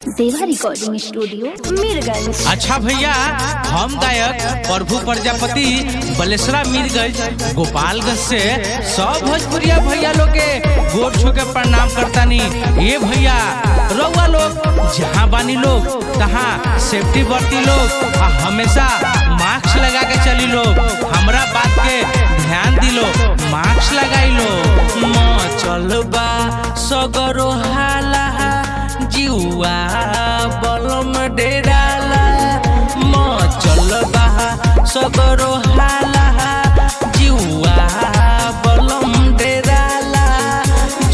देवा recording studio Mirganj. अच्छा भैया, हम गायक प्रभु प्रजापति बलेसरा मीरगंज गोपालगंज से सब भोजपुरिया भैया लोग के गोर छू के प्रणाम करतानी। ये भैया रउआ लोग जहाँ बानी लोग तहाँ सेफ्टी बरती लोग, हमेशा मास्क लगा के चली लोग। हमरा बात के ध्यान दिलो, मास्क लगाई लो। चल बा सगरो हाला जीवा बलम डेराला, चल बा सगरो हाला जीवा बलम डेराला।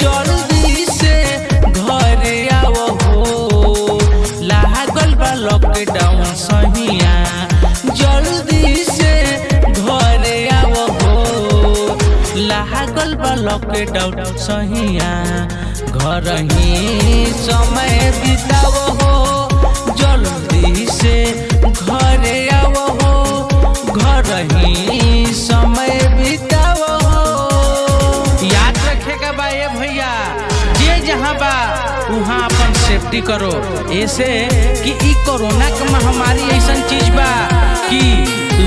जल्दी से घरे आओ हो, लागल बा लॉकडाउन सहिया। जल्दी से घरे आओ हो, लागल बा लॉकडाउन सहिया। घर ही समय बिताओ हो, जल्दी से घरे आओ हो, घर ही समय बिताओ हो। याद रखेगा बा ये भैया, जे जहाँ बा वहाँ अपन सेफ्टी करो। ऐसे कि ई कोरोना के महामारी ऐसा चीज बा कि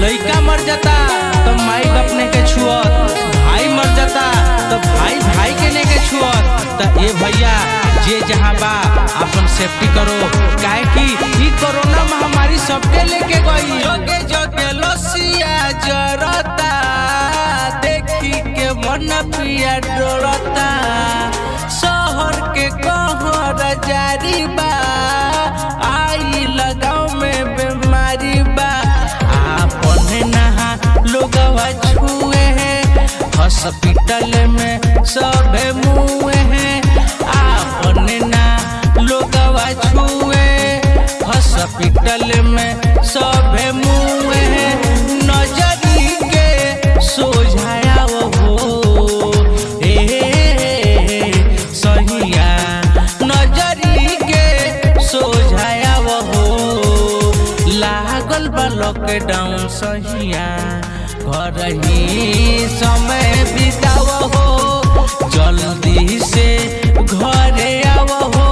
लड़का मर जाता तो माई अपने के छुअत, भाई मर जाता तो भाई भाई के लेके छुअत। तो ये भैया जे जहाँ बा अपन सेफ्टी करो, काहे कि ई कोरोना महामारी सबके लेके गई। जोगे जोगे लसिया जरता, देखी के मन पिया डरता। शहर के कहर जारी बा, आई लगाव में बीमारी बा। आपन नहा लोगवा छुए हैं, हॉस्पिटल में सबे मुए हैं। आपने ना लोगवा छुए, हॉस्पिटल में सबे मुए हैं। नजरी के सोझाया हो सहिया, नजरी के सोझाया हो। लागल बा लॉकडाउन सहिया, घर ही समय बिताओ हो, जल्दी से घरे आओ हो,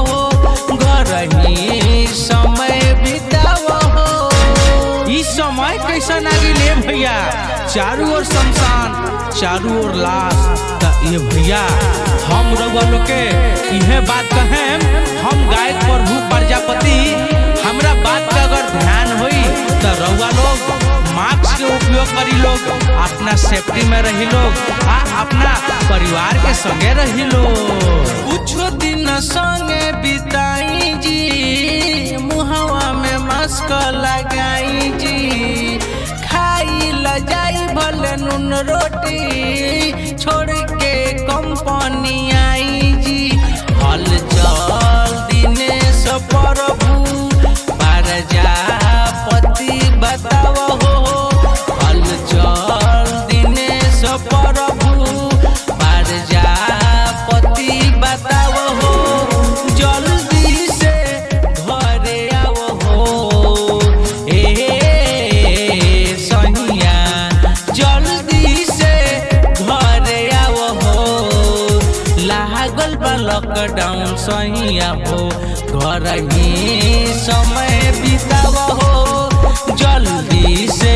घर ही समय बिताओ हो। इस समय कैसन आ गई भैया, चारों ओर शमशान, चारों ओर लाश। ये भैया हम रउआ लोग के इहे बात कहें, हम गायक प्रभु प्रजापति, हमरा बात का अगर ध्यान होई तो रउआ लोग मास्क के उपयोग करी लोग, अपना सेफ्टी में रही लोग, अपना परिवार के संगे रही लोग। कुछ दिन संगे बिताई जी, मुहवा में मास्क लगाई जी। खाई ल जाई भले नून रोटी, छोड़ के कंपनी आई जी। हल चल दिनेश प्रभु प्रजापति बताओ हो, हल चल दिनेश प्रभु प्रजापति बताओ हो। जल्दी से घरे आओ हो सहिया, जल्दी से घरे आओ हो। लागल बा लॉकडाउन सहिया हो, घर ही समय बिताओ हो, जल्दी से